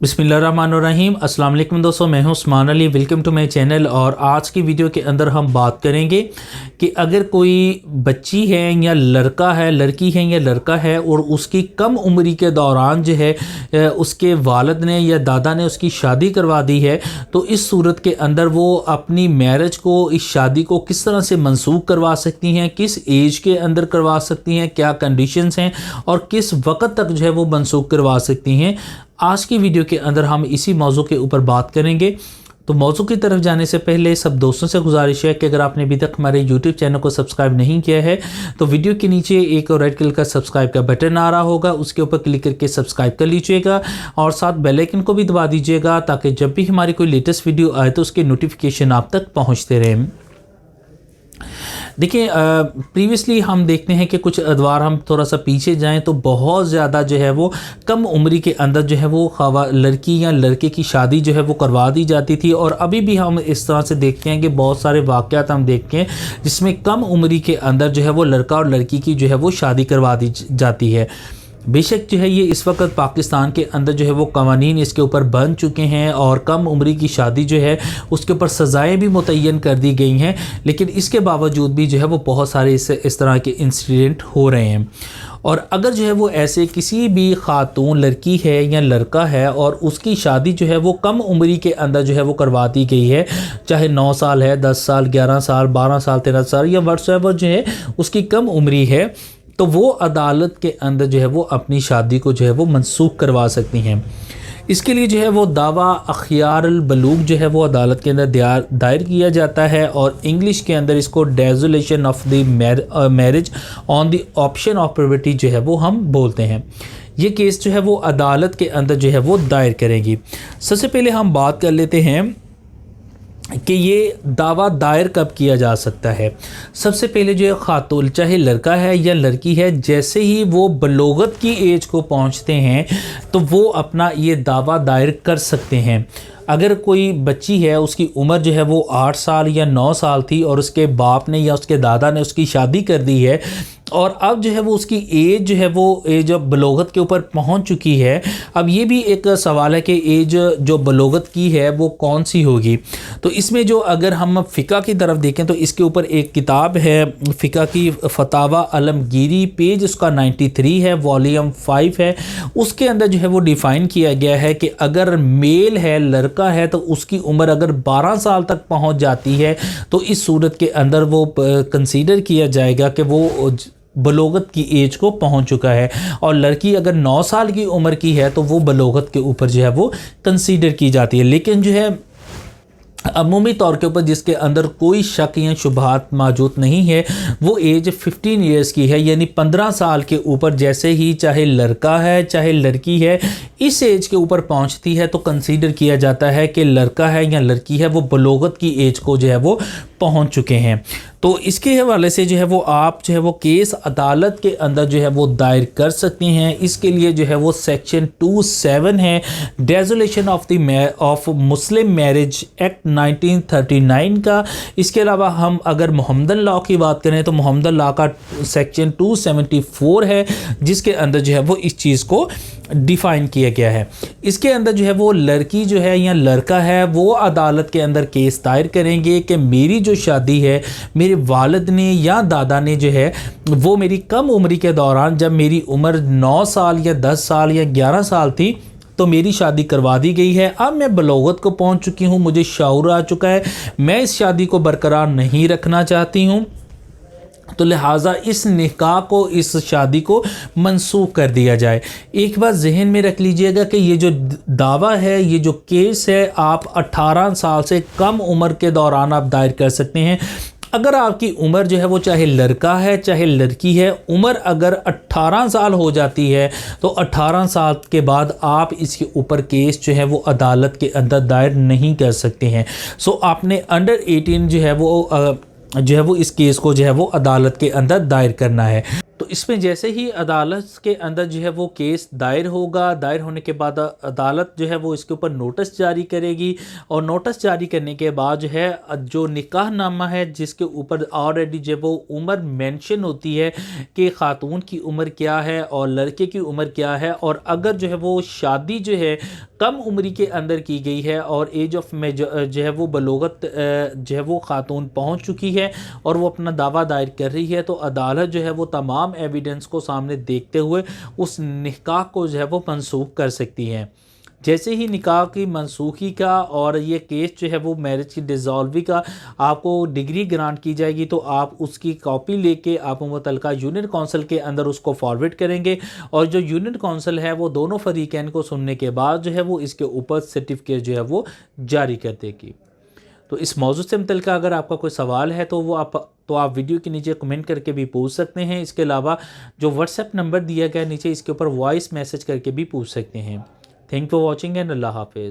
बिस्मिल्लाहिर्रहमानिर्रहीम। अस्सलाम वालेकुम दोस्तों, मैं हूं Usman Ali. Welcome to my channel. और आज की वीडियो के अंदर हम बात करेंगे कि अगर कोई बच्ची है या लड़का है, लड़की है या लड़का है और उसकी कम उम्री के दौरान जो है उसके वालिद ने या दादा ने उसकी शादी करवा दी है, तो इस सूरत के अंदर वो अपनी मैरिज को, इस शादी को किस तरह से मनसूख करवा सकती हैं, किस एज के अंदर करवा सकती हैं, क्या कंडीशंस हैं और किस वक्त तक जो है वो मनसूख करवा सकती हैं। आज की वीडियो के अंदर हम इसी मौजू के ऊपर बात करेंगे। तो मौजू की तरफ जाने से पहले सब दोस्तों से गुजारिश है कि अगर आपने अभी तक हमारे YouTube चैनल को सब्सक्राइब नहीं किया है तो वीडियो के नीचे एक रेड कलर का सब्सक्राइब का बटन आ रहा होगा, उसके ऊपर क्लिक करके सब्सक्राइब कर लीजिएगा और साथ बेल आइकन को भी दबा दीजिएगा ताकि जब भी हमारी कोई लेटेस्ट वीडियो आए तो उसके नोटिफिकेशन आप तक पहुँचते रहें। देखिए, प्रीवियसली हम देखते हैं कि कुछ अदवार हम थोड़ा सा पीछे जाएं तो बहुत ज़्यादा जो है वो कम उम्री के अंदर जो है वो लड़की या लड़के की शादी जो है वो करवा दी जाती थी। और अभी भी हम इस तरह से देखते हैं कि बहुत सारे वाक़यात हम देखते हैं जिसमें कम उम्री के अंदर जो है वो लड़का और लड़की की जो है वो शादी करवा दी जाती है। बेशक जो है ये इस वक्त पाकिस्तान के अंदर जो है वो कवानीन इसके ऊपर बन चुके हैं और कम उम्री की शादी जो है उसके ऊपर सज़ाएँ भी मुतय्यन कर दी गई हैं, लेकिन इसके बावजूद भी जो है वो बहुत सारे इस तरह के इंसिडेंट हो रहे हैं। और अगर जो है वो ऐसे किसी भी खातून, लड़की है या लड़का है और उसकी शादी जो है वो कम उम्री के अंदर जो है वो करवा दी गई है, चाहे 9 साल है, 10 साल, 11 साल, 12 साल, 13 साल या व्हाट्सएवर जो है उसकी कम उम्री है, तो वो अदालत के अंदर जो है वो अपनी शादी को जो है वो मनसूख करवा सकती हैं। इसके लिए जो है वो दावा अख्तियारुल बलूग जो है वो अदालत के अंदर दायर किया जाता है और इंग्लिश के अंदर इसको desolation of the marriage on the option of property जो है वो हम बोलते हैं। ये केस जो है वो अदालत के अंदर जो है वो दायर करेंगी। सबसे पहले हम बात कर लेते हैं कि ये दावा दायर कब किया जा सकता है। सबसे पहले जो है खातून, चाहे लड़का है या लड़की है, जैसे ही वो बलोगत की एज को पहुंचते हैं तो वो अपना ये दावा दायर कर सकते हैं। अगर कोई बच्ची है, उसकी उम्र जो है वो 8 साल या 9 साल थी और उसके बाप ने या उसके दादा ने उसकी शादी कर दी है और अब जो है वो उसकी एज जो है वो एज बलोगत के ऊपर पहुंच चुकी है। अब ये भी एक सवाल है कि एज जो बलोगत की है वो कौन सी होगी। तो इसमें जो अगर हम फ़िका की तरफ देखें तो इसके ऊपर एक किताब है फ़िका की, फतावा आलमगीरी, पेज उसका 93 है, वॉल्यूम 5 है। उसके अंदर जो है वो डिफ़ाइन किया गया है कि अगर मेल है, लड़का है, तो उसकी उम्र अगर 12 साल तक पहुँच जाती है तो इस सूरत के अंदर वो कंसीडर किया जाएगा कि वो बलोगत की एज को पहुंच चुका है। और लड़की अगर 9 साल की उम्र की है तो वो बलोगत के ऊपर जो है वो कंसीडर की जाती है। लेकिन जो है अमूमी तौर के ऊपर जिसके अंदर कोई शक या शुबहात मौजूद नहीं है वो एज 15 ईयर्स की है, यानी 15 साल के ऊपर जैसे ही चाहे लड़का है चाहे लड़की है इस एज के ऊपर पहुंचती है तो कंसीडर किया जाता है कि लड़का है या लड़की है वो बलोगत की एज को जो है वो पहुंच चुके हैं। तो इसके हवाले से जो है वो आप जो है वो केस अदालत के अंदर जो है वो दायर कर सकते हैं। इसके लिए जो है वो सेक्शन 27 है, डेजोलेशन ऑफ मुस्लिम मैरिज एक्ट 1939 का। इसके अलावा हम अगर मोहम्मदन लॉ की बात करें तो मोहम्मदन लॉ का सेक्शन 274 है जिसके अंदर जो है वो इस चीज़ को डिफ़ाइन किया गया है। इसके अंदर जो है वो लड़की जो है या लड़का है वो अदालत के अंदर केस दायर करेंगे कि मेरी जो शादी है मेरे वालिद ने या दादा ने जो है वो मेरी कम उम्र के दौरान, जब मेरी उम्र 9 साल या 10 साल या 11 साल थी तो मेरी शादी करवा दी गई है। अब मैं बलोगत को पहुंच चुकी हूं, मुझे शऊर आ चुका है, मैं इस शादी को बरकरार नहीं रखना चाहती हूं, तो लिहाजा इस निकाह को, इस शादी को मनसूख कर दिया जाए। एक बात जहन में रख लीजिएगा कि ये जो दावा है, ये जो केस है, आप 18 साल से कम उम्र के दौरान आप दायर कर सकते हैं। अगर आपकी उम्र जो है वो चाहे लड़का है चाहे लड़की है, उम्र अगर 18 साल हो जाती है तो 18 साल के बाद आप इसके ऊपर केस जो है वो अदालत के अंदर दायर नहीं कर सकते हैं। सो आपने अंडर 18 जो है वो जो है वो इस केस को जो है वो अदालत के अंदर दायर करना है। तो इसमें जैसे ही अदालत के अंदर जो है वो केस दायर होगा, दायर होने के बाद अदालत जो है वो इसके ऊपर नोटिस जारी करेगी, और नोटिस जारी करने के बाद जो है जो निकाहनामा है जिसके ऊपर ऑलरेडी जो वो उम्र मेंशन होती है कि ख़ातून की उम्र क्या है और लड़के की उम्र क्या है, और अगर जो है वो शादी जो है कम उम्री के अंदर की गई है और एज ऑफ में जो है वो बलोगत जो है वो ख़ातून पहुंच चुकी है और वो अपना दावा दायर कर रही है, तो अदालत जो है वो तमाम एविडेंस को सामने देखते हुए उस निकाह को जो है वो मनसूख कर सकती है। जैसे ही निकाह की मनसूखी का और ये केस जो है वो मैरिज की डिज़ॉल्वी का आपको डिग्री ग्रांट की जाएगी, तो आप उसकी कॉपी लेके आप मुतल्लिका यूनियन काउंसिल के अंदर उसको फॉरवर्ड करेंगे, और जो यूनियन काउंसिल है वो दोनों फरीकैन को सुनने के बाद जो है वो इसके ऊपर सर्टिफिकेट जो है वो जारी कर देगी। तो इस मौजू से मुतल्लिका अगर आपका कोई सवाल है तो आप वीडियो के नीचे कमेंट करके भी पूछ सकते हैं। इसके अलावा जो व्हाट्सएप नंबर दिया गया नीचे, इसके ऊपर वॉइस मैसेज करके भी पूछ सकते हैं। थैंक फॉर वॉचिंग एंड अल्लाह हाफिज़।